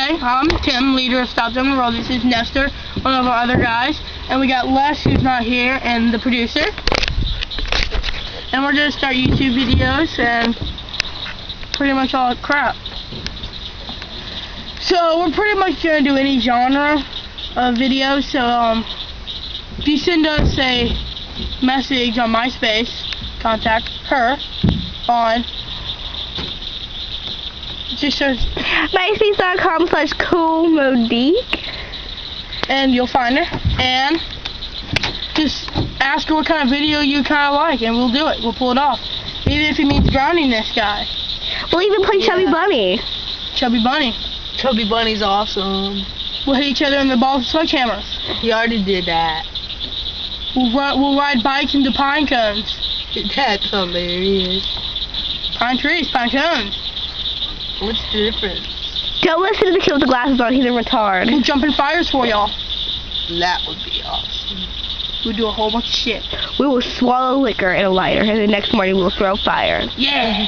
Hi, I'm Tim, leader of Stop Them the World. This is Nestor, one of our other guys. And we got Les, who's not here, and the producer. And we're going to start YouTube videos and pretty much all that crap. So we're pretty much going to do any genre of videos. So if you send us a message on MySpace, contact her on MySpace.com/coolmodique, and you'll find her, and just ask her what kind of video you kind of like, and we'll do it. We'll pull it off, even if it means drowning this guy. We'll even play Chubby Bunny. Chubby Bunny. Chubby Bunny's awesome. We'll hit each other in the balls with sledgehammers. He already did that. We'll ride bikes into pine cones. That's hilarious. Pine trees, pine cones. What's the difference? Don't listen to the kid with the glasses on. He's a retard. We'll jump in fires for y'all. That would be awesome. We'll do a whole bunch of shit. We will swallow liquor in a lighter, and the next morning we'll throw fire. Yeah.